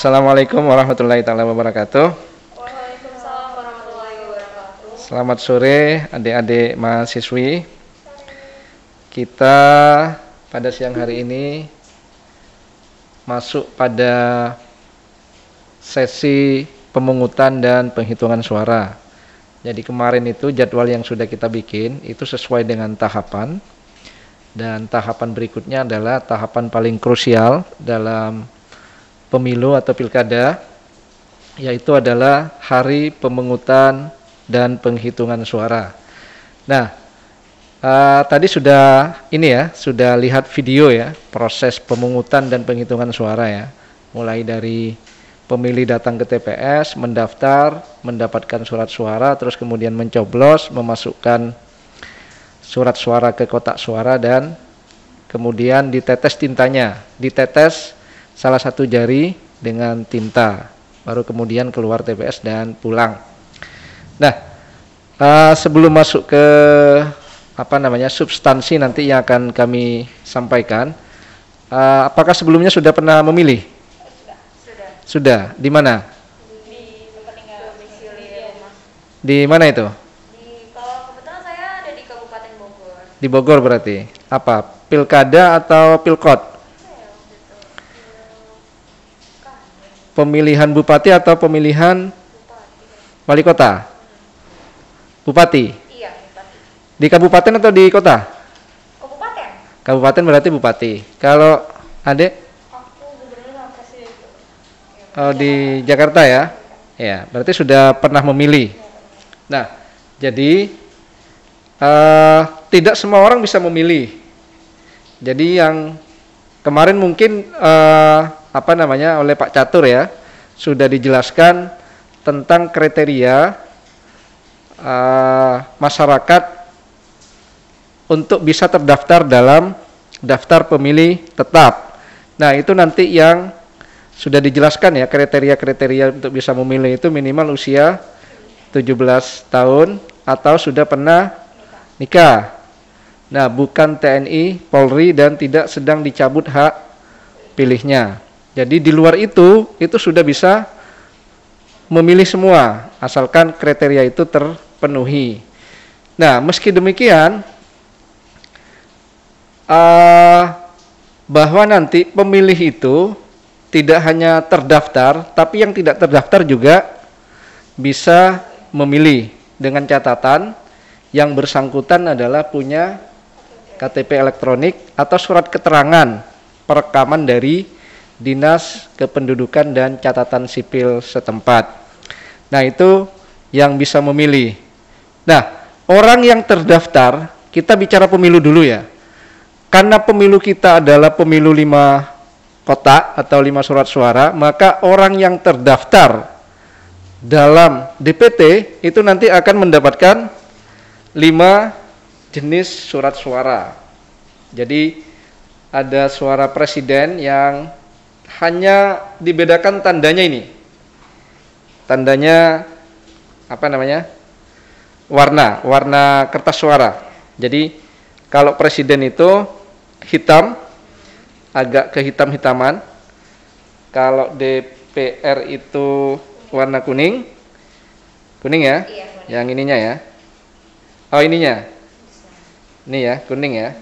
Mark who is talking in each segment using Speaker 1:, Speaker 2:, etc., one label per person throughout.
Speaker 1: Assalamualaikum warahmatullahi taala wabarakatuh.
Speaker 2: Waalaikumsalam warahmatullahi wabarakatuh.
Speaker 1: Selamat sore adik-adik mahasiswi. Kita pada siang hari ini masuk pada sesi pemungutan dan penghitungan suara. Jadi kemarin itu jadwal yang sudah kita bikin itu sesuai dengan tahapan. Dan tahapan berikutnya adalah tahapan paling krusial dalam pemilu atau pilkada, yaitu adalah hari pemungutan dan penghitungan suara. Nah, tadi sudah sudah lihat video ya, proses pemungutan dan penghitungan suara ya. Mulai dari pemilih datang ke TPS, mendaftar, mendapatkan surat suara, terus kemudian mencoblos, memasukkan surat suara ke kotak suara dan kemudian ditetes tintanya, ditetes salah satu jari dengan tinta, baru kemudian keluar TPS dan pulang. Nah, sebelum masuk ke substansi nanti yang akan kami sampaikan, apakah sebelumnya sudah pernah memilih? Sudah. Di mana?
Speaker 2: Di tempat tinggal domisili rumah.
Speaker 1: Di mana itu?
Speaker 2: Kalau kebetulan saya ada di Kabupaten Bogor.
Speaker 1: Di Bogor berarti. Apa? Pilkada atau pilkot? Pemilihan bupati atau pemilihan wali kota? Bupati?
Speaker 2: Iya, bupati.
Speaker 1: Di kabupaten atau di kota?
Speaker 2: Kabupaten.
Speaker 1: Kabupaten berarti bupati. Kalau adik?
Speaker 2: Aku gubernur sama presiden.
Speaker 1: Oh, di Jakarta ya? Ya, berarti sudah pernah memilih. Nah, jadi tidak semua orang bisa memilih. Jadi yang kemarin mungkin oleh Pak Catur ya, sudah dijelaskan tentang kriteria masyarakat untuk bisa terdaftar dalam daftar pemilih tetap. Nah, itu nanti yang sudah dijelaskan ya, kriteria-kriteria untuk bisa memilih itu minimal usia 17 tahun atau sudah pernah nikah. Nah, bukan TNI, Polri, dan tidak sedang dicabut hak pilihnya. Jadi di luar itu sudah bisa memilih semua, asalkan kriteria itu terpenuhi. Nah, meski demikian, bahwa nanti pemilih itu tidak hanya terdaftar, tapi yang tidak terdaftar juga bisa memilih dengan catatan yang bersangkutan adalah punya KTP elektronik atau surat keterangan perekaman dari Dinas Kependudukan dan Catatan Sipil setempat. Nah, itu yang bisa memilih. Nah, orang yang terdaftar, kita bicara pemilu dulu ya. Karena pemilu kita adalah pemilu 5 kotak atau 5 surat suara, maka orang yang terdaftar dalam DPT itu nanti akan mendapatkan 5 jenis surat suara. Jadi ada suara presiden yang hanya dibedakan tandanya ini. Tandanya warna kertas suara. Jadi kalau presiden itu hitam, agak kehitam-hitaman. Kalau DPR itu warna kuning. Kuning ya?
Speaker 2: Iya,
Speaker 1: yang ininya ya. Oh, ininya. Ini ya, kuning ya.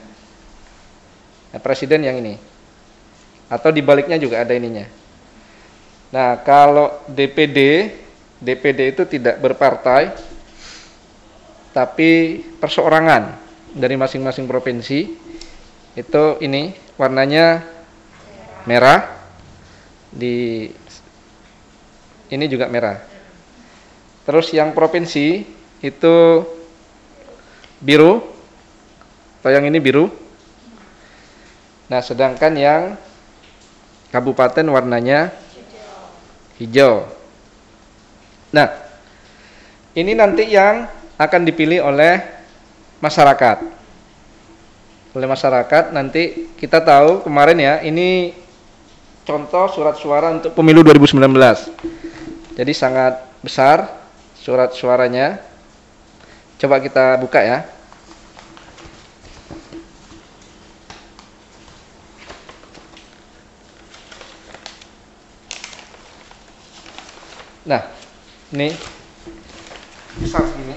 Speaker 1: Nah, presiden yang ini. Atau dibaliknya juga ada ininya. Nah, kalau DPD itu tidak berpartai, tapi perseorangan dari masing-masing provinsi. Itu ini warnanya merah. Ini juga merah. Terus yang provinsi itu biru. Atau yang ini biru. Nah, sedangkan yang kabupaten warnanya hijau. Nah, ini nanti yang akan dipilih oleh masyarakat. Oleh masyarakat nanti kita tahu kemarin ya, ini contoh surat suara untuk pemilu 2019. Jadi sangat besar surat suaranya. Coba kita buka ya. Nah, ini besar segini.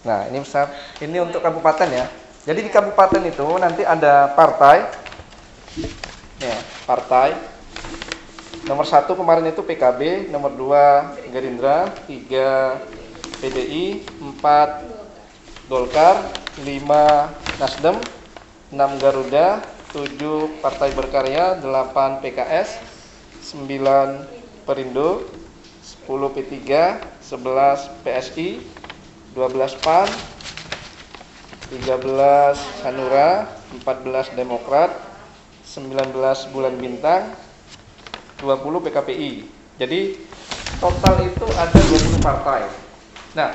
Speaker 1: Nah, ini besar. Ini untuk kabupaten ya. Jadi di kabupaten itu nanti ada partai. Ya, partai. Nomor 1 kemarin itu PKB, nomor 2 Gerindra, 3 PDI, 4 Golkar, 5 Nasdem, 6 Garuda, 7 Partai Berkarya, 8 PKS, 9 Perindo, 10 P3, 11 PSI, 12 PAN, 13 Hanura, 14 Demokrat, 19 Bulan Bintang, 20 PKPI. Jadi total itu ada 20 partai. Nah,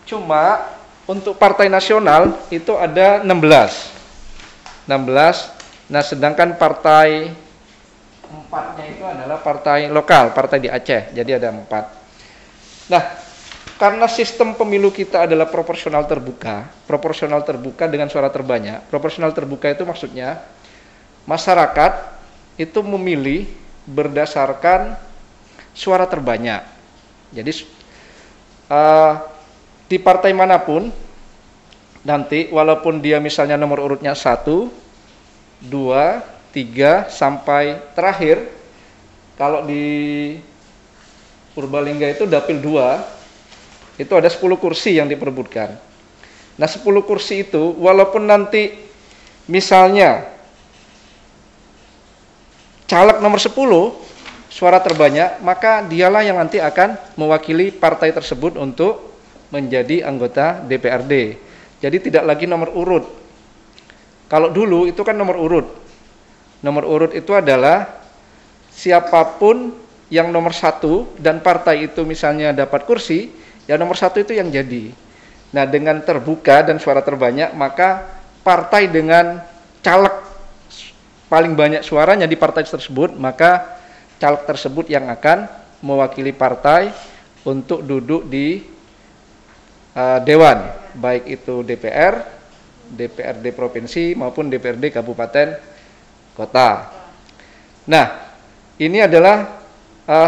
Speaker 1: cuma untuk partai nasional itu ada 16. Nah, sedangkan partai empatnya itu adalah partai lokal, partai di Aceh. Jadi ada 4. Nah, karena sistem pemilu kita adalah proporsional terbuka dengan suara terbanyak. Proporsional terbuka itu maksudnya masyarakat itu memilih berdasarkan suara terbanyak. Jadi di partai manapun nanti walaupun dia misalnya nomor urutnya 1, 2, 3 sampai terakhir, kalau di Purbalingga itu dapil 2 itu ada 10 kursi yang diperebutkan. Nah, 10 kursi itu walaupun nanti misalnya caleg nomor 10 suara terbanyak, maka dialah yang nanti akan mewakili partai tersebut untuk menjadi anggota DPRD. Jadi tidak lagi nomor urut. Kalau dulu itu kan nomor urut. Nomor urut itu adalah siapapun yang nomor 1 dan partai itu misalnya dapat kursi, ya nomor 1 itu yang jadi. Nah, dengan terbuka dan suara terbanyak, maka partai dengan caleg paling banyak suaranya di partai tersebut, maka caleg tersebut yang akan mewakili partai untuk duduk di dewan, baik itu DPR, DPRD provinsi maupun DPRD kabupaten kota. Nah, ini adalah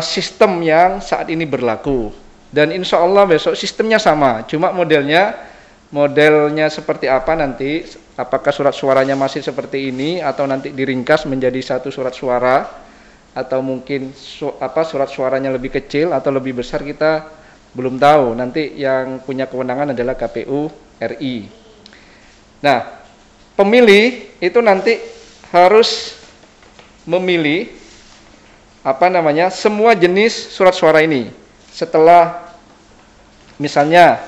Speaker 1: sistem yang saat ini berlaku dan insya Allah besok sistemnya sama, cuma modelnya seperti apa nanti, apakah surat suaranya masih seperti ini atau nanti diringkas menjadi satu surat suara atau mungkin surat suaranya lebih kecil atau lebih besar, kita belum tahu. Nanti yang punya kewenangan adalah KPU RI. Nah, pemilih itu nanti harus memilih semua jenis surat suara ini. Setelah misalnya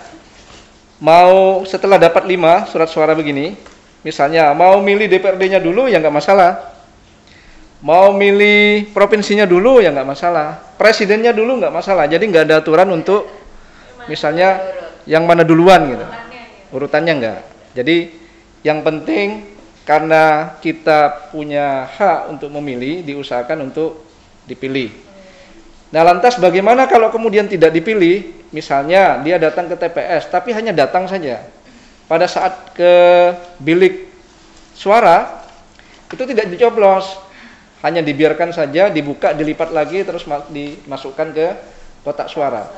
Speaker 1: setelah dapat 5 surat suara begini, misalnya mau milih DPRD-nya dulu ya nggak masalah, mau milih provinsinya dulu ya nggak masalah, presidennya dulu nggak masalah. Jadi nggak ada aturan untuk misalnya yang mana duluan gitu, urutannya nggak. Jadi yang penting karena kita punya hak untuk memilih, diusahakan untuk dipilih. Nah, lantas bagaimana kalau kemudian tidak dipilih? Misalnya dia datang ke TPS tapi hanya datang saja. Pada saat ke bilik suara itu tidak dicoblos, hanya dibiarkan saja, dibuka, dilipat lagi, terus dimasukkan ke kotak suara.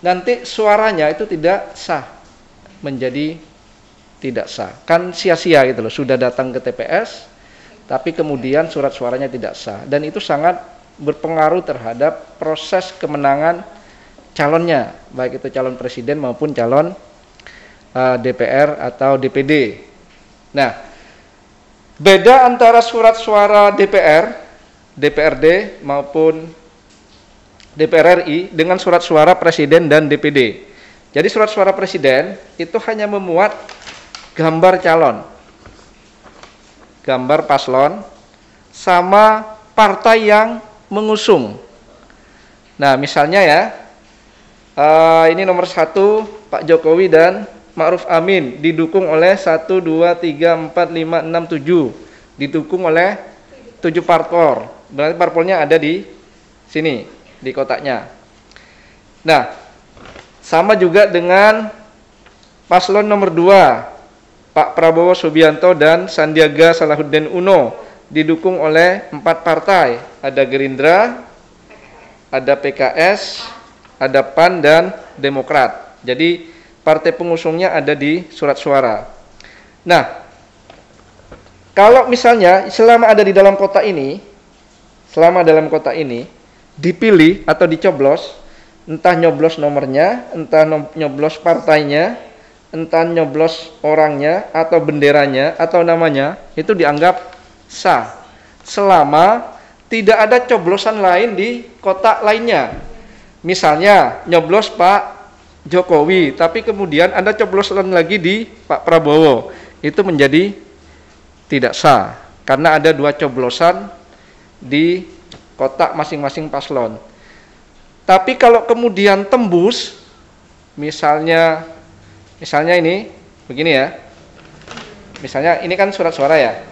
Speaker 1: Nanti suaranya itu tidak sah, menjadi tidak sah. Kan sia-sia gitu loh, sudah datang ke TPS tapi kemudian surat suaranya tidak sah, dan itu sangat berpengaruh terhadap proses kemenangan calonnya, baik itu calon presiden maupun calon DPR atau DPD. Nah, beda antara surat suara DPR, DPRD maupun DPR RI dengan surat suara presiden dan DPD. Jadi surat suara presiden itu hanya memuat gambar calon, gambar paslon, sama partai yang mengusung. Nah, misalnya ya, ini nomor 1 Pak Jokowi dan Ma'ruf Amin didukung oleh 1, 2, 3, 4, 5, 6, 7, didukung oleh 7 parpol. Berarti parpolnya ada di sini, di kotaknya. Nah, sama juga dengan paslon nomor 2 Pak Prabowo Subianto dan Sandiaga Salahuddin Uno, didukung oleh 4 partai, ada Gerindra, ada PKS, ada PAN dan Demokrat. Jadi partai pengusungnya ada di surat suara. Nah, kalau misalnya selama ada di dalam kotak ini, dipilih atau dicoblos, entah nyoblos nomornya, entah nyoblos partainya, entah nyoblos orangnya atau benderanya atau namanya, itu dianggap sah selama tidak ada coblosan lain di kotak lainnya. Misalnya nyoblos Pak Jokowi, tapi kemudian ada coblosan lagi di Pak Prabowo, itu menjadi tidak sah karena ada 2 coblosan di kotak masing-masing paslon. Tapi kalau kemudian tembus, misalnya ini begini ya, misalnya ini kan surat suara ya,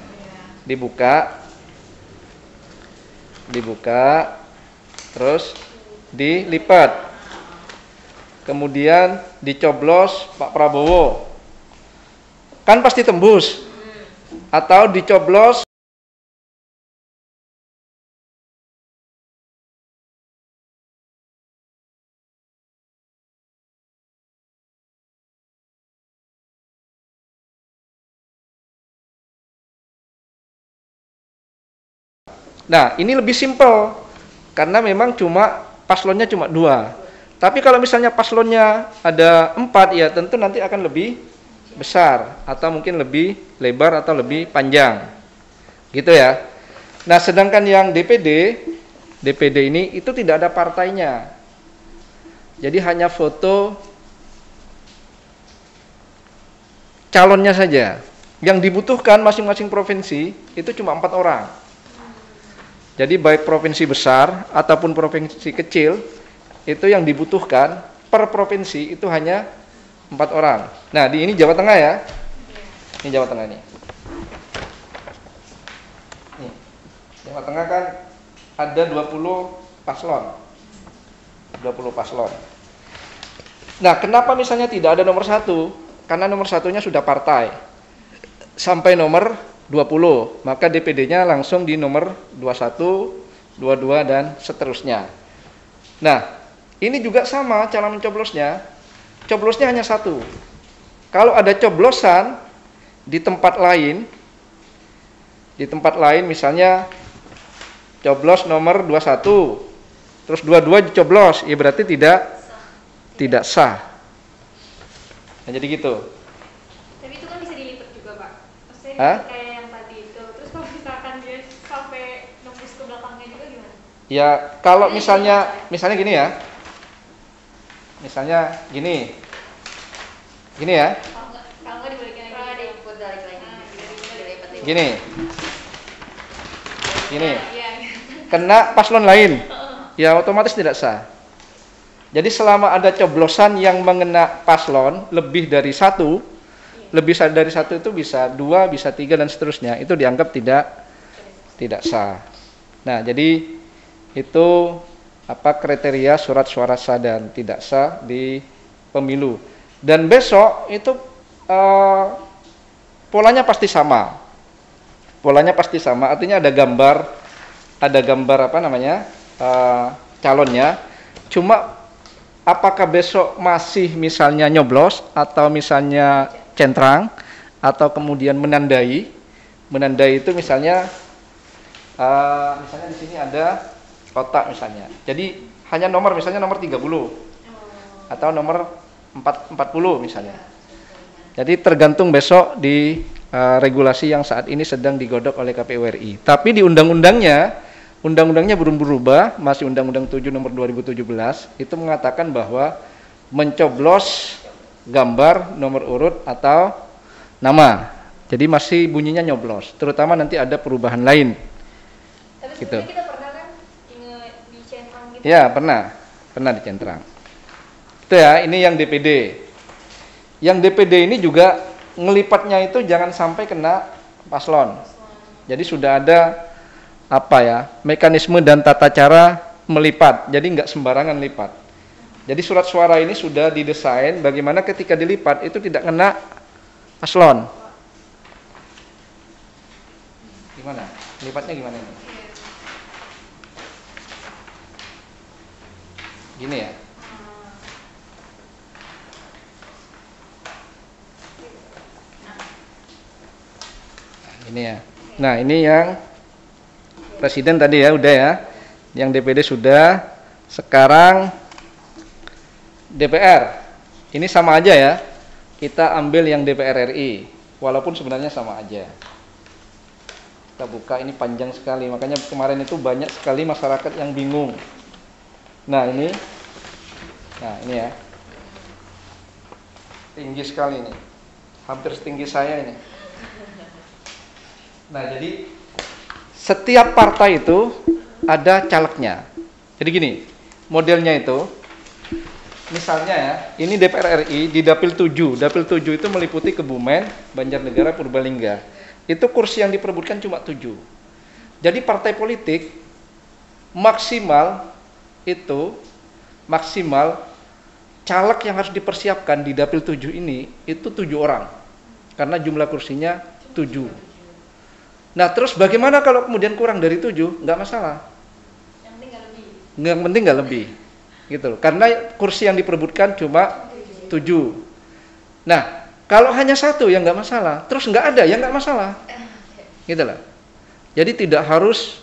Speaker 1: dibuka, terus dilipat, kemudian dicoblos Pak Prabowo, kan pasti tembus. Atau dicoblos nah, ini lebih simpel karena memang paslonnya cuma 2. Tapi kalau misalnya paslonnya ada 4, ya tentu nanti akan lebih besar atau mungkin lebih lebar atau lebih panjang. Gitu ya. Nah, sedangkan yang DPD ini itu tidak ada partainya. Jadi hanya foto calonnya saja. Yang dibutuhkan masing-masing provinsi itu cuma 4 orang. Jadi baik provinsi besar ataupun provinsi kecil, itu yang dibutuhkan per provinsi itu hanya 4 orang. Nah, ini Jawa Tengah ya. Ini Jawa Tengah nih. Nih, Jawa Tengah kan ada 20 paslon. 20 paslon. Nah, kenapa misalnya tidak ada nomor 1? Karena nomor 1-nya sudah partai. Sampai nomor 20, maka DPD-nya langsung di nomor 21, 22 dan seterusnya. Nah, ini juga sama cara mencoblosnya. Coblosnya hanya 1. Kalau ada coblosan di tempat lain misalnya coblos nomor 21, terus 22 dicoblos, ya berarti tidak sah. Nah, jadi gitu.
Speaker 2: Tapi itu kan bisa dilipat juga, Pak. Maksudnya kayak yang tadi itu. Terus kalau misalkan dia sampai nembus ke belakangnya juga gimana?
Speaker 1: Ya, kalau misalnya gini ya. Misalnya gini ya.
Speaker 2: Kalau nggak dibalikin lagi.
Speaker 1: Gini. Kena paslon lain, ya otomatis tidak sah. Jadi selama ada coblosan yang mengena paslon lebih dari 1, itu bisa 2, bisa 3 dan seterusnya, itu dianggap tidak sah. Nah, jadi itu kriteria surat suara sah dan tidak sah di pemilu. Dan besok itu polanya pasti sama. Artinya ada gambar calonnya. Cuma apakah besok masih misalnya nyoblos atau misalnya centrang atau kemudian menandai itu misalnya di sini ada kotak misalnya. Jadi hanya misalnya nomor 30 atau nomor 40 misalnya. Jadi tergantung besok di regulasi yang saat ini sedang digodok oleh KPU RI. Tapi di undang-undangnya belum berubah, masih Undang-Undang 7 nomor 2017, itu mengatakan bahwa mencoblos gambar, nomor urut atau nama. Jadi masih bunyinya nyoblos, terutama nanti ada perubahan lain.
Speaker 2: Tapi
Speaker 1: gitu.
Speaker 2: Kita pernah kan dicentrang gitu?
Speaker 1: Ya, pernah dicentrang. Itu ya, ini yang DPD. Yang DPD ini juga ngelipatnya itu jangan sampai kena paslon. Jadi sudah ada mekanisme dan tata cara melipat. Jadi nggak sembarangan lipat. Jadi surat suara ini sudah didesain bagaimana ketika dilipat itu tidak kena paslon. Gimana? Lipatnya gimana ini? Gini ya. Ini ya. Nah, ini yang presiden tadi ya, udah ya. Yang DPD sudah. Sekarang DPR. Ini sama aja ya. Kita ambil yang DPR RI, walaupun sebenarnya sama aja. Kita buka, ini panjang sekali. Makanya kemarin itu banyak sekali masyarakat yang bingung. Nah, ini. Nah, ini ya. Tinggi sekali ini. Hampir setinggi saya ini. Nah, jadi setiap partai itu ada calegnya. Jadi gini, modelnya itu, misalnya ya, ini DPR RI di Dapil 7. Dapil 7 itu meliputi Kebumen, Banjarnegara, Purbalingga. Itu kursi yang diperebutkan cuma 7. Jadi partai politik maksimal caleg yang harus dipersiapkan di Dapil 7 ini itu 7 orang. Karena jumlah kursinya 7. Nah, terus bagaimana kalau kemudian kurang dari 7? Nggak masalah. Yang penting nggak lebih. Gitu loh. Karena kursi yang diperebutkan cuma 7. Nah, kalau hanya 1 ya nggak masalah. Terus nggak ada ya nggak masalah. Gitu loh. Jadi tidak harus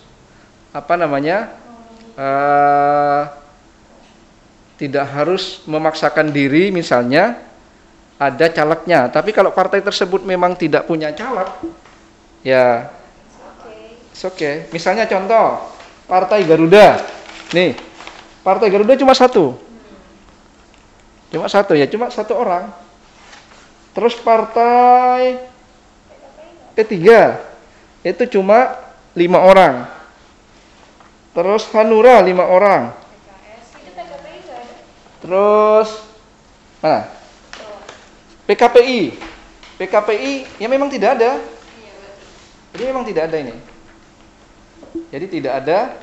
Speaker 1: tidak harus memaksakan diri misalnya ada calegnya. Tapi kalau partai tersebut memang tidak punya caleg, ya oke. Misalnya contoh Partai Garuda. Nih, Partai Garuda cuma 1. Cuma 1 ya, cuma 1 orang. Terus Partai P3 itu cuma 5 orang. Terus Hanura 5 orang. Terus mana? PKPI ya memang tidak ada. Jadi memang tidak ada ini. Jadi tidak ada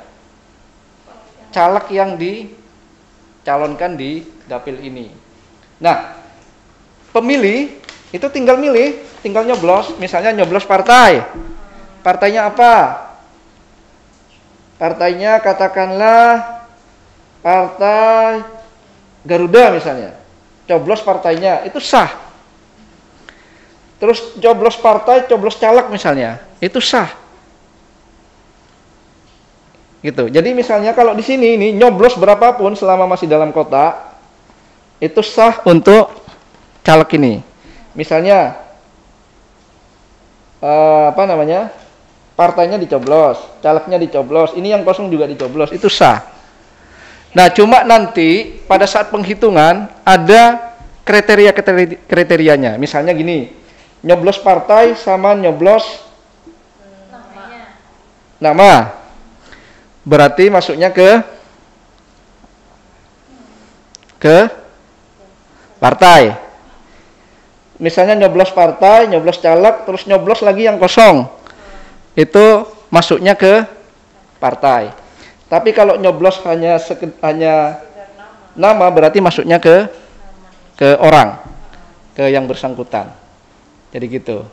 Speaker 1: caleg yang dicalonkan di dapil ini. Nah, pemilih itu tinggal milih, tinggal nyoblos. Misalnya nyoblos partai. Partainya apa? Partainya katakanlah Partai Garuda misalnya. Coblos partainya, itu sah. Terus coblos partai, coblos caleg misalnya, itu sah. Gitu. Jadi misalnya kalau di sini ini nyoblos berapapun selama masih dalam kota, itu sah untuk caleg ini. Misalnya partainya dicoblos, calegnya dicoblos, ini yang kosong juga dicoblos, itu sah. Nah, cuma nanti pada saat penghitungan ada kriterianya. Misalnya gini, nyoblos partai sama nyoblos nama. Berarti masuknya ke partai. Misalnya nyoblos partai, nyoblos caleg, terus nyoblos lagi yang kosong. Itu masuknya ke partai. Tapi kalau nyoblos hanya nama, berarti masuknya ke orang, ke yang bersangkutan. Jadi gitu.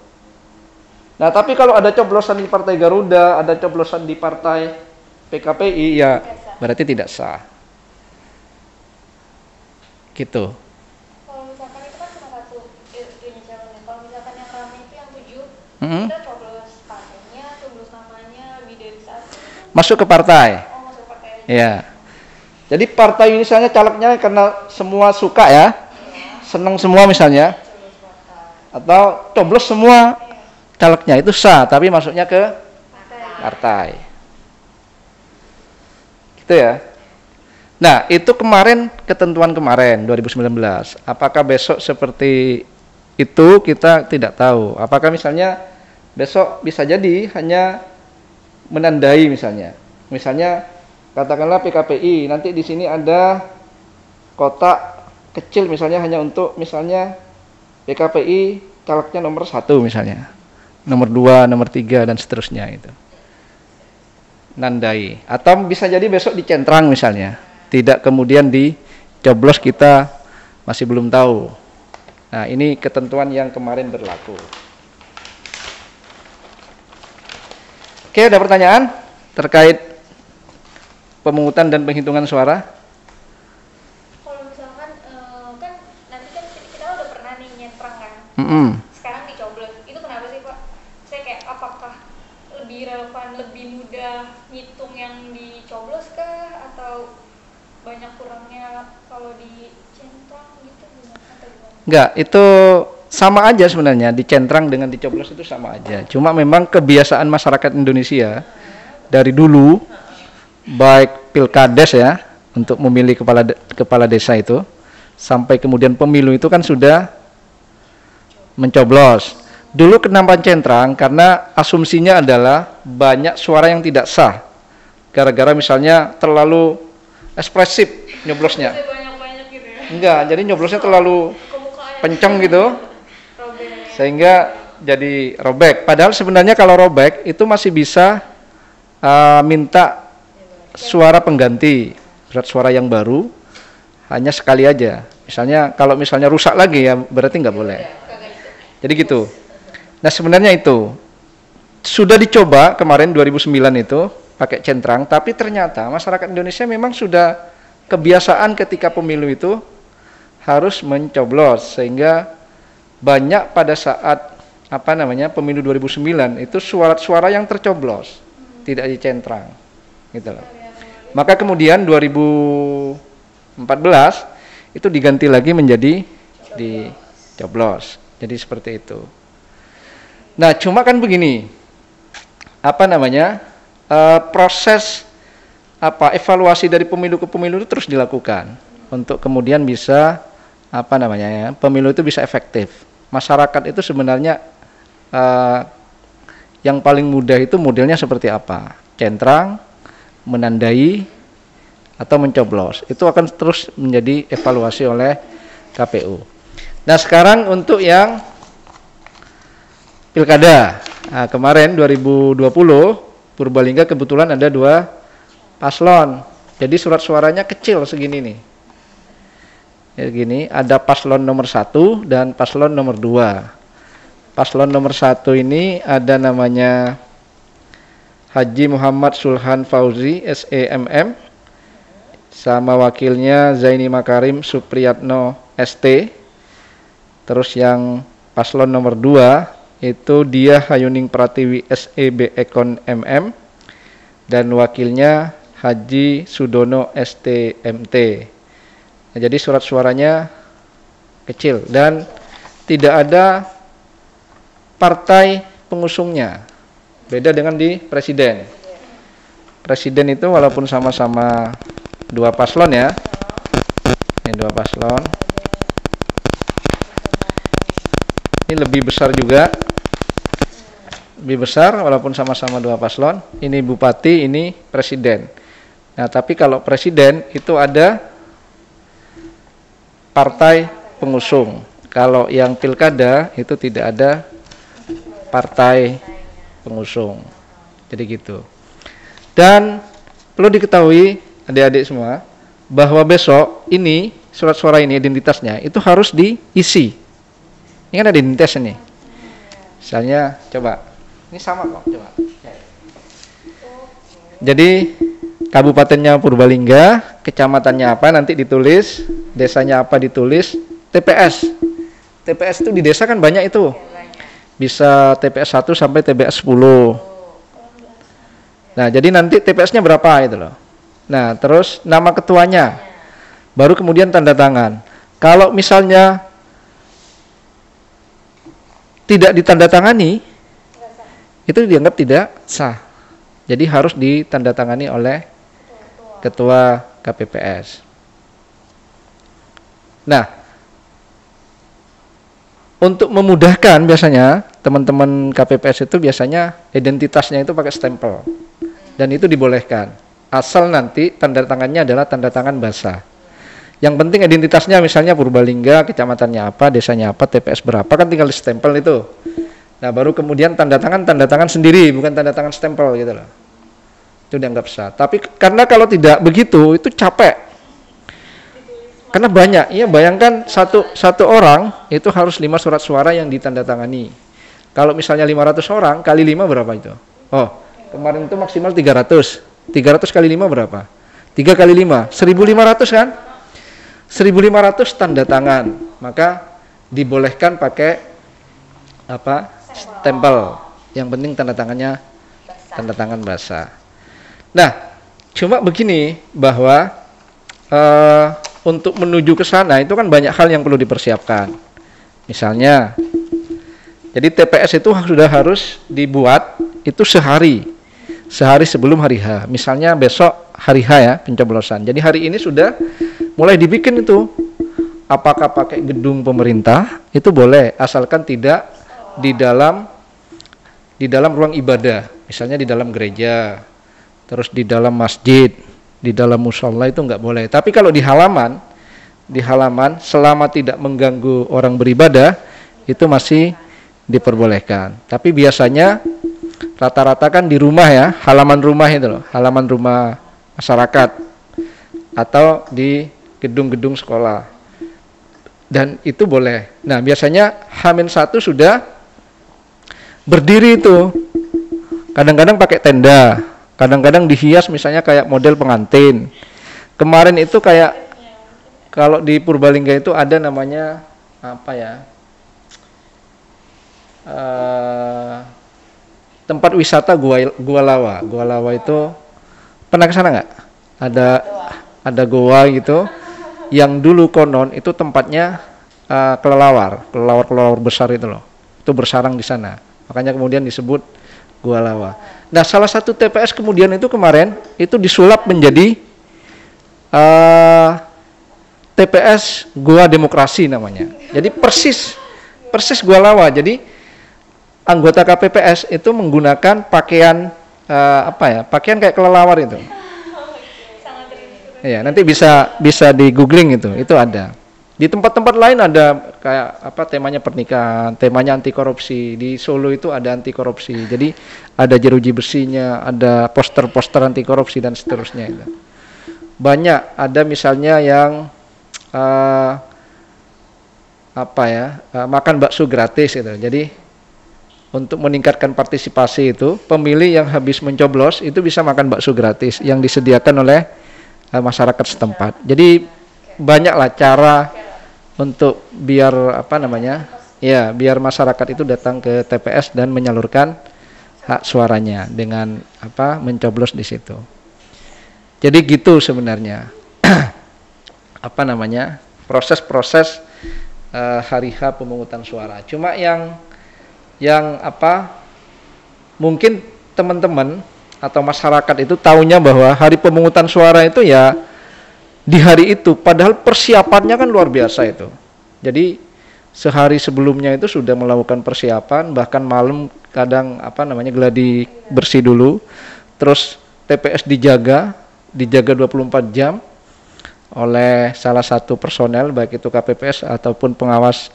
Speaker 1: Nah, tapi kalau ada coblosan di Partai Garuda, ada coblosan di Partai PKPI, ya berarti tidak sah. Gitu.
Speaker 2: Kalau misalkan itu kan cuma 1 calonnya. Kalau misalkan yang ramai itu yang 7, kita coblos partainya, coblos namanya, lebih dari 1.
Speaker 1: Masuk ke partai.
Speaker 2: Oh, masuk ke partai.
Speaker 1: Ya. Jadi partai misalnya calegnya karena semua suka ya, senang semua misalnya, atau coblos semua calegnya, itu sah, tapi masuknya ke partai. Gitu ya. Nah, itu kemarin ketentuan kemarin 2019. Apakah besok seperti itu kita tidak tahu. Apakah misalnya besok bisa jadi hanya menandai misalnya. Misalnya katakanlah PKPI, nanti di sini ada kotak kecil misalnya hanya untuk misalnya PKPI calegnya nomor 1 misalnya. Nomor 2, nomor 3 dan seterusnya itu. Nandai. Atau bisa jadi besok dicentrang misalnya. Tidak kemudian dicoblos, kita masih belum tahu. Nah, ini ketentuan yang kemarin berlaku. Oke, ada pertanyaan terkait pemungutan dan penghitungan suara?
Speaker 2: sekarang dicoblos. Itu kenapa sih Pak? Saya kayak apakah lebih relevan, lebih mudah ngitung yang dicoblos kah, atau banyak kurangnya kalau dicentang gitu atau gimana?
Speaker 1: Enggak, itu sama aja sebenarnya, dicentrang dengan dicoblos itu sama aja. Cuma memang kebiasaan masyarakat Indonesia dari dulu, baik pilkades ya, untuk memilih kepala desa itu, sampai kemudian pemilu itu kan sudah mencoblos. Dulu kenapa centrang? Karena asumsinya adalah banyak suara yang tidak sah. Gara-gara misalnya terlalu ekspresif nyoblosnya.
Speaker 2: Banyak-banyak gitu ya?
Speaker 1: Enggak, jadi nyoblosnya terlalu kenceng gitu. Sehingga jadi robek. Padahal sebenarnya kalau robek itu masih bisa minta suara pengganti, surat suara yang baru, hanya sekali aja. Misalnya kalau misalnya rusak lagi ya berarti nggak boleh. Jadi gitu. Nah sebenarnya itu sudah dicoba kemarin 2009 itu pakai centrang, tapi ternyata masyarakat Indonesia memang sudah kebiasaan ketika pemilu itu harus mencoblos, sehingga banyak pada saat pemilu 2009 itu suara-suara yang tercoblos, tidak dicentrang, gitu loh. Maka kemudian 2014 itu diganti lagi menjadi dicoblos. Jadi seperti itu. Nah, cuma kan begini, proses evaluasi dari pemilu ke pemilu itu terus dilakukan untuk kemudian bisa pemilu itu bisa efektif. Masyarakat itu sebenarnya yang paling mudah itu modelnya seperti apa? Centrang, menandai, atau mencoblos. Itu akan terus menjadi evaluasi oleh KPU. Nah sekarang untuk yang pilkada, kemarin 2020 Purbalingga kebetulan ada 2 paslon, jadi surat suaranya kecil segini nih. Ya, gini, ada paslon nomor 1 dan paslon nomor 2. Paslon nomor 1 ini ada namanya Haji Muhammad Sulhan Fauzi SEMM, sama wakilnya Zaini Makarim Supriyatno ST. Terus yang paslon nomor 2 itu dia Hayuning Pratiwi SEB Ekon MM, dan wakilnya Haji Sudono STMT. Nah, jadi surat suaranya kecil dan tidak ada partai pengusungnya. Beda dengan di presiden. Presiden itu walaupun sama-sama 2 paslon ya. Ini 2 paslon. Ini lebih besar juga. Lebih besar walaupun sama-sama 2 paslon. Ini bupati, ini presiden. Nah, tapi kalau presiden itu ada partai pengusung. Kalau yang pilkada itu tidak ada partai pengusung. Jadi gitu. Dan perlu diketahui adik-adik semua bahwa besok ini surat suara ini identitasnya itu harus diisi. Ini kan ada identitas ini. Misalnya coba. Ini sama kok, coba. Jadi kabupatennya Purbalingga, kecamatannya apa nanti ditulis, desanya apa ditulis, TPS. TPS itu di desa kan banyak itu. Bisa TPS 1 sampai TPS 10. Nah, jadi nanti TPS-nya berapa itu loh. Nah, terus nama ketuanya. Baru kemudian tanda tangan. Kalau misalnya tidak ditandatangani, itu dianggap tidak sah. Jadi harus ditandatangani oleh ketua KPPS. Nah, untuk memudahkan biasanya teman-teman KPPS itu biasanya identitasnya itu pakai stempel. Dan itu dibolehkan. Asal nanti tanda tangannya adalah tanda tangan basah. Yang penting identitasnya misalnya Purbalingga, kecamatannya apa, desanya apa, TPS berapa, kan tinggal di stempel itu. Nah, baru kemudian tanda tangan sendiri, bukan tanda tangan stempel gitu loh. Itu dianggap sah. Tapi karena kalau tidak begitu itu capek. Karena banyak, ya bayangkan satu orang itu harus 5 surat suara yang ditandatangani. Kalau misalnya 500 orang kali 5 berapa itu? Oh, kemarin itu maksimal 300. 300 kali 5 berapa? 3 kali 5, 1.500 kan? 1.500 tanda tangan. Maka dibolehkan pakai apa stempel. Yang penting tanda tangannya tanda tangan basah. Nah, cuma begini bahwa untuk menuju ke sana itu kan banyak hal yang perlu dipersiapkan. Misalnya, jadi TPS itu sudah harus dibuat itu sehari sebelum hari H. Misalnya besok hari H ya pencoblosan. Jadi hari ini sudah mulai dibikin itu. Apakah pakai gedung pemerintah itu boleh, asalkan tidak di dalam ruang ibadah, misalnya di dalam gereja, terus di dalam masjid, di dalam mushola itu nggak boleh. Tapi kalau di halaman selama tidak mengganggu orang beribadah itu masih diperbolehkan. Tapi biasanya rata-rata kan di rumah ya, halaman rumah itu loh, halaman rumah masyarakat atau di gedung-gedung sekolah. Dan itu boleh. Nah, biasanya H-1 sudah berdiri itu. Kadang-kadang pakai tenda, kadang-kadang dihias misalnya kayak model pengantin. Kemarin itu kayak kalau di Purbalingga itu ada namanya apa ya? Tempat wisata Gua Lawa. Gua Lawa itu pernah ke sana nggak? Ada goa gitu. Yang dulu konon itu tempatnya kelelawar besar itu loh. Itu bersarang di sana. Makanya kemudian disebut Gua Lawa. Nah, salah satu TPS kemudian itu kemarin itu disulap menjadi TPS Gua Demokrasi namanya. Jadi persis Gua Lawa. Jadi anggota KPPS itu menggunakan pakaian pakaian kayak kelelawar itu. Ya, nanti bisa di googling itu ada. Di tempat-tempat lain ada kayak temanya pernikahan, temanya anti korupsi. Di Solo itu ada anti korupsi. Jadi ada jeruji besinya, ada poster-poster anti korupsi dan seterusnya itu. Banyak, ada misalnya yang makan bakso gratis itu. Jadi untuk meningkatkan partisipasi itu, pemilih yang habis mencoblos itu bisa makan bakso gratis yang disediakan oleh masyarakat setempat. Jadi banyaklah cara untuk biar biar masyarakat itu datang ke TPS dan menyalurkan hak suaranya dengan mencoblos di situ. Jadi gitu sebenarnya proses-proses hari H pemungutan suara. Cuma yang mungkin teman-teman atau masyarakat itu taunya bahwa hari pemungutan suara itu ya di hari itu, padahal persiapannya kan luar biasa itu. Jadi sehari sebelumnya itu sudah melakukan persiapan, bahkan malam kadang geladi bersih dulu, terus TPS dijaga 24 jam oleh salah satu personel, baik itu KPPS ataupun pengawas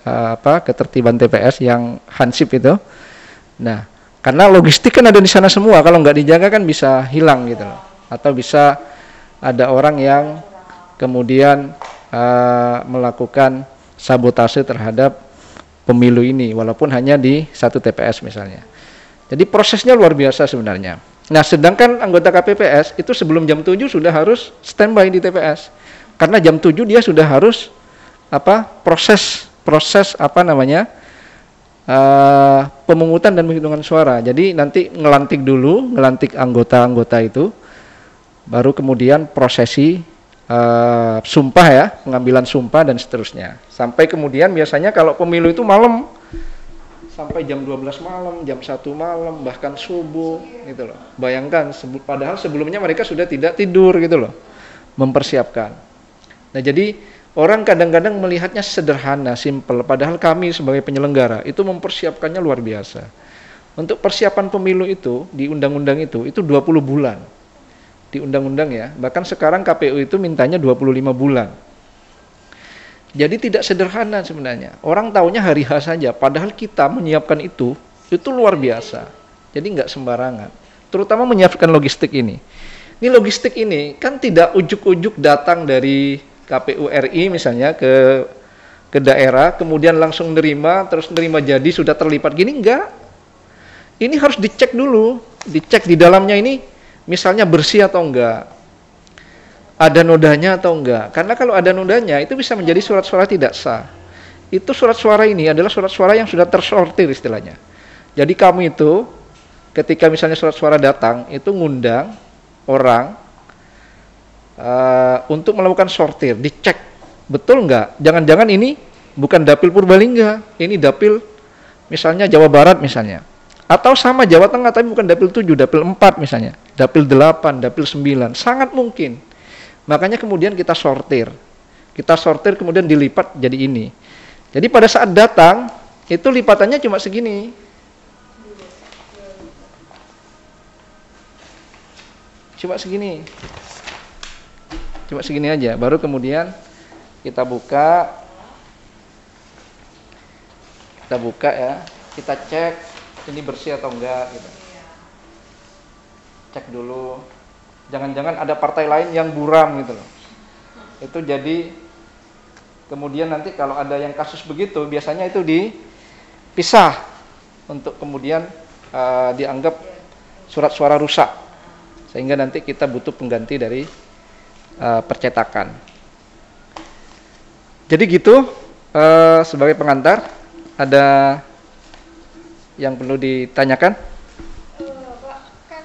Speaker 1: ketertiban TPS yang hansip itu. Nah, karena logistik kan ada di sana semua, kalau nggak dijaga kan bisa hilang gitu loh, atau bisa ada orang yang kemudian melakukan sabotase terhadap pemilu ini, walaupun hanya di satu TPS misalnya. Jadi prosesnya luar biasa sebenarnya. Nah, sedangkan anggota KPPS itu sebelum jam 7 sudah harus standby di TPS, karena jam 7 dia sudah harus proses pemungutan dan penghitungan suara. Jadi nanti ngelantik anggota-anggota itu, baru kemudian prosesi sumpah ya, pengambilan sumpah dan seterusnya. Sampai kemudian biasanya kalau pemilu itu malam, sampai jam 12 malam, jam 1 malam, bahkan subuh gitu loh. Bayangkan, padahal sebelumnya mereka sudah tidak tidur gitu loh, mempersiapkan. Nah, jadi orang kadang-kadang melihatnya sederhana, simple, padahal kami sebagai penyelenggara itu mempersiapkannya luar biasa. Untuk persiapan pemilu itu, di undang-undang itu 20 bulan. Di undang-undang ya, bahkan sekarang KPU itu mintanya 25 bulan. Jadi tidak sederhana sebenarnya. Orang taunya hari H saja, padahal kita menyiapkan itu luar biasa. Jadi nggak sembarangan. Terutama menyiapkan logistik ini. Ini logistik ini kan tidak ujuk-ujuk datang dari KPU RI misalnya ke daerah, kemudian langsung nerima jadi sudah terlipat gini, enggak. Ini harus dicek dulu, dicek di dalamnya ini misalnya bersih atau enggak, ada nodanya atau enggak. Karena kalau ada nodanya itu bisa menjadi surat suara tidak sah. itu surat suara ini adalah surat suara yang sudah tersortir istilahnya. Jadi kamu itu ketika misalnya surat suara datang itu ngundang orang untuk melakukan sortir, dicek betul nggak, jangan-jangan ini bukan dapil Purbalingga, ini dapil misalnya Jawa Barat misalnya, atau sama Jawa Tengah tapi bukan dapil 7, dapil 4 misalnya, dapil 8, dapil 9, sangat mungkin. Makanya kemudian kita sortir kemudian dilipat jadi ini. Jadi pada saat datang itu lipatannya cuma segini. Cuma segini aja. Baru kemudian kita buka ya, kita cek ini bersih atau enggak gitu. Cek dulu. Jangan-jangan ada partai lain yang buram gitu loh. Itu jadi kemudian nanti kalau ada yang kasus begitu biasanya itu dipisah untuk kemudian dianggap surat suara rusak. Sehingga nanti kita butuh pengganti dari percetakan. Jadi gitu, sebagai pengantar, ada yang perlu ditanyakan?
Speaker 2: Pak, kan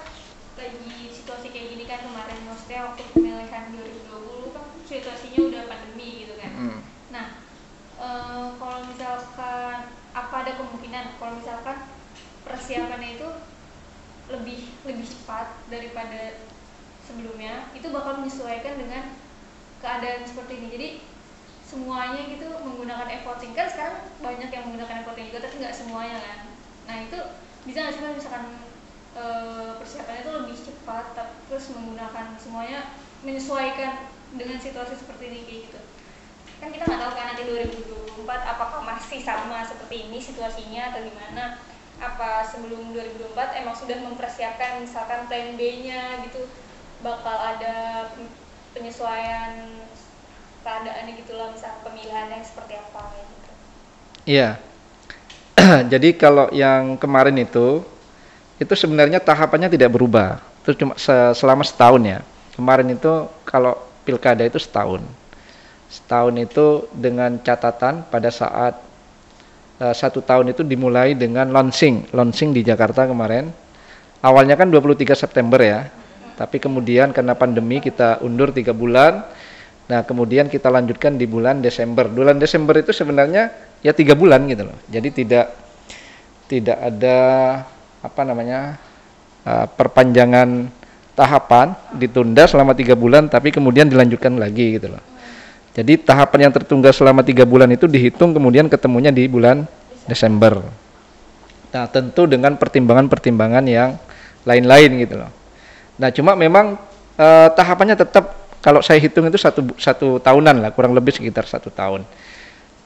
Speaker 2: lagi situasi kayak gini kan kemarin, maksudnya waktu pemilihan 2020 kan situasinya udah pandemi gitu kan. Nah, kalau misalkan apa ada kemungkinan kalau misalkan persiapannya itu lebih cepat daripada sebelumnya, itu bakal menyesuaikan dengan keadaan seperti ini. Jadi semuanya gitu menggunakan e-voting, kan sekarang banyak yang menggunakan e-voting juga tapi nggak semuanya kan. Nah itu bisa nggak sih kan misalkan persiapannya itu lebih cepat terus menggunakan semuanya menyesuaikan dengan situasi seperti ini kayak gitu. Kan kita nggak tahu kan nanti 2024 apakah masih sama seperti ini situasinya atau gimana, apa sebelum 2024 emang sudah mempersiapkan misalkan plan B-nya gitu, bakal ada penyesuaian keadaannya gitulah, misal pemilihannya seperti apa gitu.
Speaker 1: Iya. Jadi kalau yang kemarin itu sebenarnya tahapannya tidak berubah. Itu cuma selama setahun ya. Kemarin itu kalau pilkada itu setahun. Setahun itu dengan catatan pada saat 1 tahun itu dimulai dengan launching di Jakarta kemarin. Awalnya kan 23 September ya. Tapi kemudian karena pandemi kita undur 3 bulan. Nah kemudian kita lanjutkan di bulan Desember. Bulan Desember itu sebenarnya ya 3 bulan gitu loh. Jadi tidak ada perpanjangan tahapan, ditunda selama 3 bulan tapi kemudian dilanjutkan lagi gitu loh. Jadi tahapan yang tertunda selama 3 bulan itu dihitung kemudian ketemunya di bulan Desember. Nah tentu dengan pertimbangan-pertimbangan yang lain-lain gitu loh. Nah cuma memang tahapannya tetap kalau saya hitung itu satu tahunan lah, kurang lebih sekitar 1 tahun.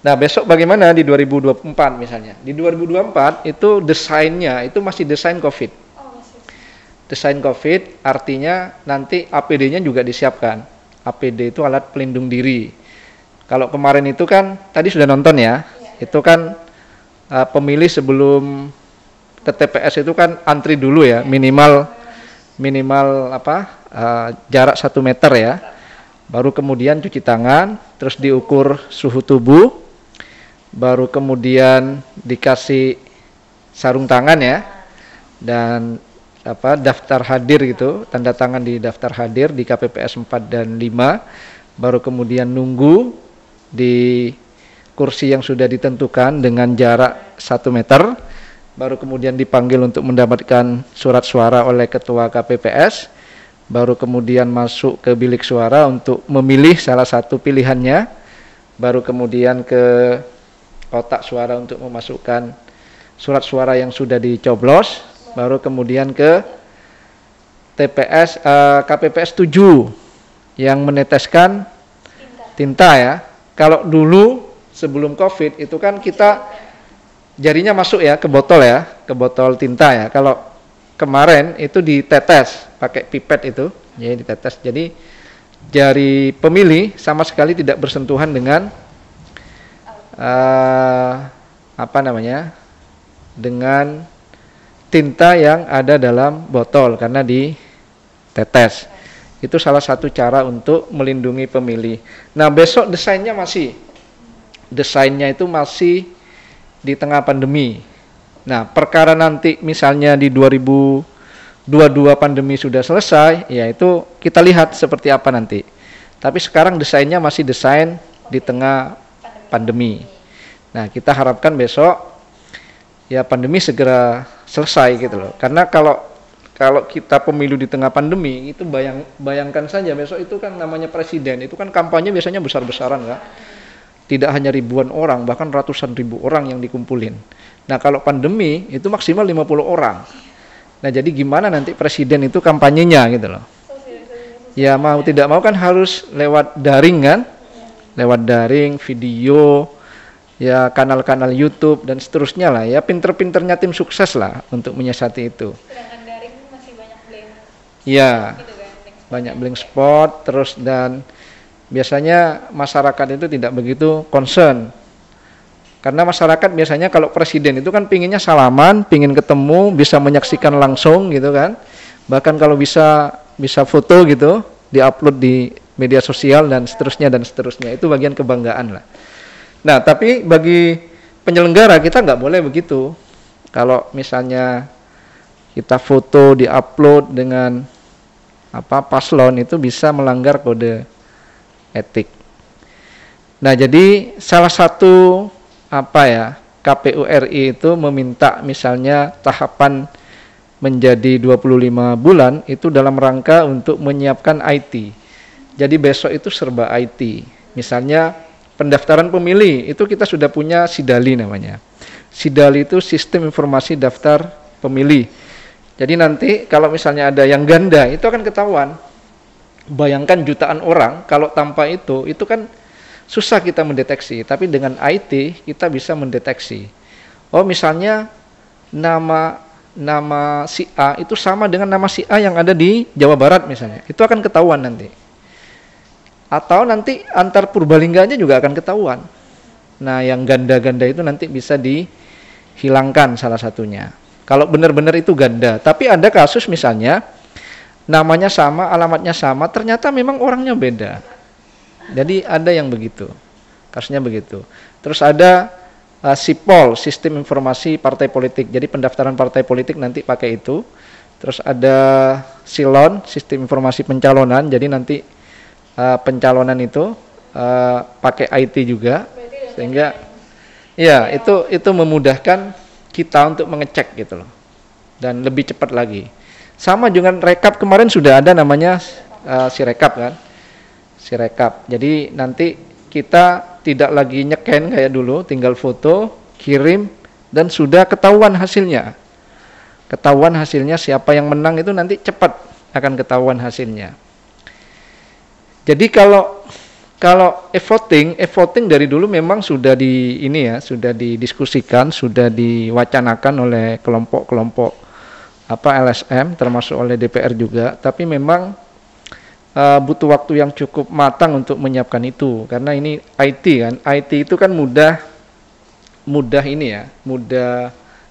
Speaker 1: Nah besok bagaimana di 2024 misalnya? Di 2024 itu desainnya itu masih desain COVID. Desain COVID artinya nanti APD-nya juga disiapkan. APD itu alat pelindung diri. Kalau kemarin itu kan tadi sudah nonton ya, itu kan pemilih sebelum ke TPS itu kan antri dulu ya, minimal jarak 1 meter ya, baru kemudian cuci tangan, terus diukur suhu tubuh, baru kemudian dikasih sarung tangan ya, dan daftar hadir gitu, tanda tangan di daftar hadir di KPPS 4 dan 5, baru kemudian nunggu di kursi yang sudah ditentukan dengan jarak 1 meter, baru kemudian dipanggil untuk mendapatkan surat suara oleh ketua KPPS, baru kemudian masuk ke bilik suara untuk memilih salah satu pilihannya, baru kemudian ke kotak suara untuk memasukkan surat suara yang sudah dicoblos, baru kemudian ke KPPS 7 yang meneteskan tinta ya. Kalau dulu sebelum COVID itu kan kita jarinya masuk ya ke botol tinta ya. Kalau kemarin itu ditetes pakai pipet itu, ya ditetes. Jadi jari pemilih sama sekali tidak bersentuhan dengan dengan tinta yang ada dalam botol karena ditetes. Itu salah satu cara untuk melindungi pemilih. Nah besok desainnya masih desainnya itu masih di tengah pandemi. Nah, perkara nanti misalnya di 2022 pandemi sudah selesai, ya itu kita lihat seperti apa nanti. Tapi sekarang desainnya masih desain di tengah pandemi. Nah, kita harapkan besok ya pandemi segera selesai gitu loh. Karena kalau kita pemilu di tengah pandemi itu bayangkan saja besok itu kan namanya presiden, itu kan kampanye biasanya besar-besaran kan. Tidak hanya ribuan orang, bahkan ratusan ribu orang yang dikumpulin. Nah, kalau pandemi itu maksimal 50 orang. Nah, jadi gimana nanti presiden itu kampanyenya gitu loh. Ya mau tidak mau kan harus lewat daring kan. Lewat daring, video, ya kanal-kanal YouTube dan seterusnya lah. Ya pinter-pinternya tim sukses lah untuk menyiasati itu.
Speaker 2: Sedangkan daring masih banyak blank.
Speaker 1: Ya,
Speaker 2: Gitu kan,
Speaker 1: banyak blank spot terus dan biasanya masyarakat itu tidak begitu concern. Karena masyarakat biasanya kalau presiden itu kan pinginnya salaman, pingin ketemu, bisa menyaksikan langsung gitu kan. Bahkan kalau bisa foto gitu, diupload di media sosial dan seterusnya dan seterusnya. Itu bagian kebanggaan lah. Nah, tapi bagi penyelenggara kita nggak boleh begitu. Kalau misalnya kita foto diupload dengan paslon itu bisa melanggar kode etik. Nah, jadi salah satu KPU RI itu meminta misalnya tahapan menjadi 25 bulan itu dalam rangka untuk menyiapkan IT. Jadi besok itu serba IT. Misalnya pendaftaran pemilih itu kita sudah punya SIDALI namanya. SIDALI itu Sistem Informasi Daftar Pemilih. Jadi nanti kalau misalnya ada yang ganda itu akan ketahuan. Bayangkan jutaan orang kalau tanpa itu kan susah kita mendeteksi, tapi dengan IT kita bisa mendeteksi. Oh, misalnya nama si A itu sama dengan nama si A yang ada di Jawa Barat misalnya. Itu akan ketahuan nanti. Atau nanti antar Purbalingganya juga akan ketahuan. Nah, yang ganda-ganda itu nanti bisa dihilangkan salah satunya. Kalau benar-benar itu ganda. Tapi ada kasus misalnya namanya sama, alamatnya sama, ternyata memang orangnya beda. Jadi ada yang begitu, kasusnya begitu. Terus ada SIPOL, Sistem Informasi Partai Politik. Jadi pendaftaran partai politik nanti pakai itu. Terus ada SILON, Sistem Informasi Pencalonan. Jadi nanti pencalonan itu pakai IT juga, sehingga ya itu memudahkan kita untuk mengecek gitu loh, dan lebih cepat lagi. Sama dengan rekap kemarin sudah ada namanya Sirekap kan. Sirekap. Jadi nanti kita tidak lagi nyeken kayak dulu, tinggal foto, kirim, dan sudah ketahuan hasilnya. Ketahuan hasilnya siapa yang menang itu nanti cepat akan ketahuan hasilnya. Jadi kalau e-voting dari dulu memang sudah sudah didiskusikan, sudah diwacanakan oleh kelompok-kelompok LSM termasuk oleh DPR juga, tapi memang butuh waktu yang cukup matang untuk menyiapkan itu, karena ini IT kan. IT itu kan mudah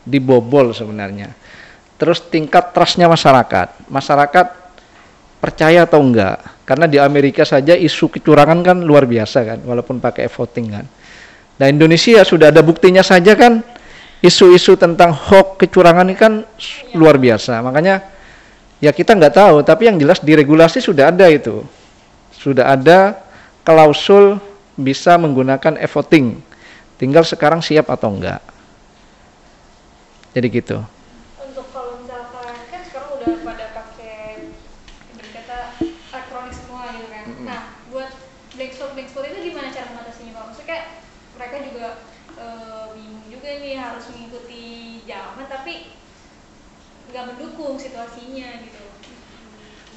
Speaker 1: dibobol sebenarnya. Terus tingkat trustnya masyarakat percaya atau enggak, karena di Amerika saja isu kecurangan kan luar biasa kan, walaupun pakai voting kan. Nah, Indonesia sudah ada buktinya saja kan, isu-isu tentang hoax kecurangan ini kan luar biasa. Makanya ya kita nggak tahu, tapi yang jelas di regulasi sudah ada itu. Sudah ada klausul bisa menggunakan e-voting. Tinggal sekarang siap atau enggak. Jadi gitu.
Speaker 2: Untuk kalau misalkan kan sekarang udah pada pakai berkata elektronik semua gitu kan. Nah, buat blank spot itu gimana cara mengatasinya Pak? Maksudnya mereka juga bingung juga nih harus mengikuti zaman tapi nggak mendukung situasinya gitu.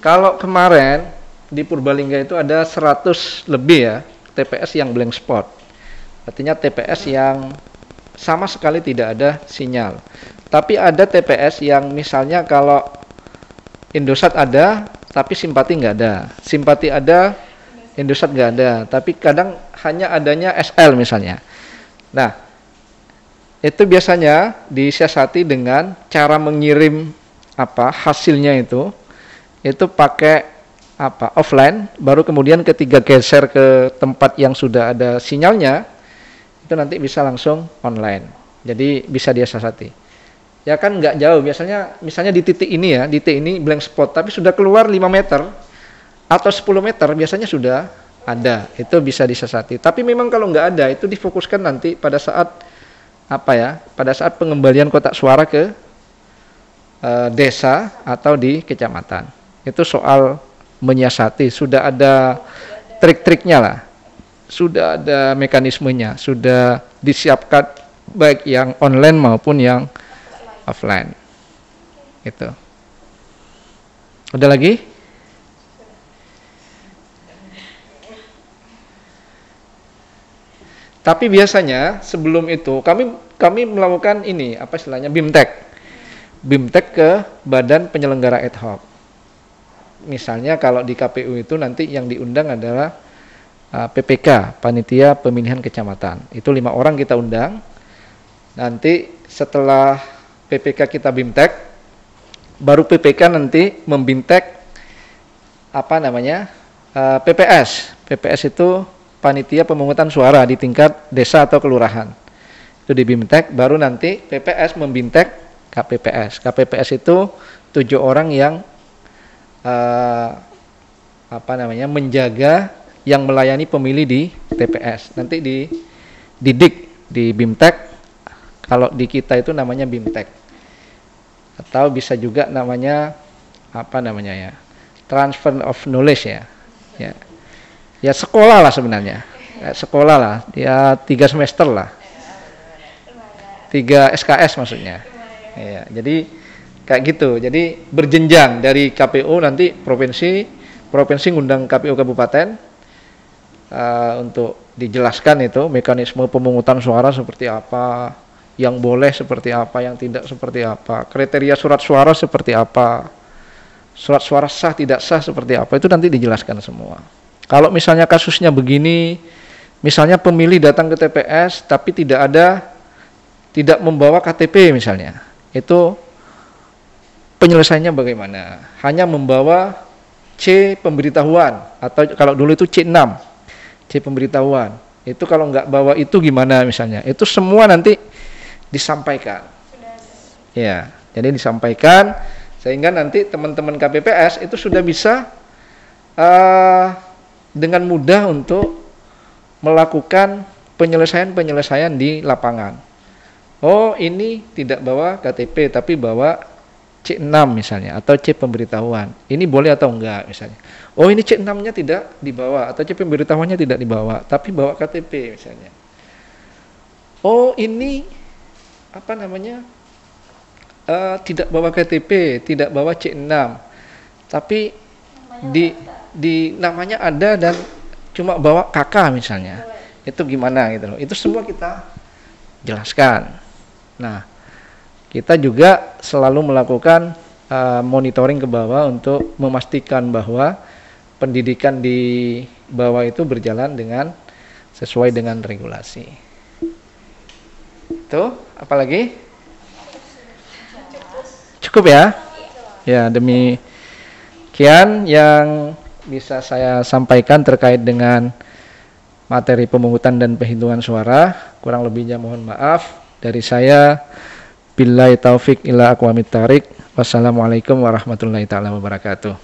Speaker 1: Kalau kemarin di Purbalingga itu ada 100 lebih ya TPS yang blank spot. Artinya TPS yang sama sekali tidak ada sinyal. Tapi ada TPS yang misalnya kalau Indosat ada, tapi simpati nggak ada. Simpati ada, Indosat nggak ada. Tapi kadang hanya adanya SL misalnya. Nah, itu biasanya disiasati dengan cara mengirim hasilnya itu pakai offline, baru kemudian ketika geser ke tempat yang sudah ada sinyalnya itu nanti bisa langsung online. Jadi bisa dia siasati. Ya kan nggak jauh, biasanya misalnya di titik ini ya, di titik ini blank spot, tapi sudah keluar 5 meter atau 10 meter biasanya sudah ada, itu bisa disiasati. Tapi memang kalau nggak ada, itu difokuskan nanti pada saat apa ya, pada saat pengembalian kotak suara ke desa atau di kecamatan. Itu soal menyiasati, sudah ada trik-triknya lah, sudah ada mekanismenya, sudah disiapkan baik yang online maupun yang offline. Itu. Udah lagi? Tapi biasanya sebelum itu kami melakukan ini apa istilahnya BIMTEK ke Badan Penyelenggara Ad Hoc. Misalnya kalau di KPU itu nanti yang diundang adalah PPK, Panitia Pemilihan Kecamatan. Itu 5 orang kita undang. Nanti setelah PPK kita BIMTEK, baru PPK nanti membimtek apa namanya PPS. PPS itu Panitia Pemungutan Suara di tingkat desa atau kelurahan. Itu di BIMTEK, baru nanti PPS membimtek KPPS. KPPS itu 7 orang yang menjaga, yang melayani pemilih di TPS. Nanti didik di BIMTEK. Kalau di kita itu namanya BIMTEK. Atau bisa juga namanya transfer of knowledge ya. Ya sekolah lah sebenarnya. Sekolah lah, ya 3 semester lah. 3 SKS maksudnya. Ya, jadi kayak gitu. Jadi berjenjang dari KPU nanti provinsi ngundang KPU kabupaten untuk dijelaskan itu mekanisme pemungutan suara seperti apa, yang boleh seperti apa, yang tidak seperti apa, kriteria surat suara seperti apa, surat suara sah tidak sah seperti apa, itu nanti dijelaskan semua. Kalau misalnya kasusnya begini, misalnya pemilih datang ke TPS tapi tidak membawa KTP misalnya, itu penyelesaiannya bagaimana? Hanya membawa C pemberitahuan, atau kalau dulu itu C6, C pemberitahuan. Itu kalau nggak bawa itu gimana misalnya? Itu semua nanti disampaikan. Ya, jadi disampaikan sehingga nanti teman-teman KPPS itu sudah bisa dengan mudah untuk melakukan penyelesaian di lapangan. Oh, ini tidak bawa KTP tapi bawa C6 misalnya atau C pemberitahuan. Ini boleh atau enggak misalnya. Oh, ini C6-nya tidak dibawa atau C pemberitahuannya tidak dibawa tapi bawa KTP misalnya. Oh, ini tidak bawa KTP, tidak bawa C6, tapi di namanya ada dan cuma bawa KK misalnya. Itu gimana gitu loh. Itu semua kita jelaskan. Nah, kita juga selalu melakukan monitoring ke bawah untuk memastikan bahwa pendidikan di bawah itu berjalan sesuai dengan regulasi. Itu, apalagi? Cukup ya? Ya, demikian yang bisa saya sampaikan terkait dengan materi pemungutan dan penghitungan suara. Kurang lebihnya mohon maaf. Dari saya, billahi taufik ila aqwamit thariq. Wassalamualaikum warahmatullahi taala wabarakatuh.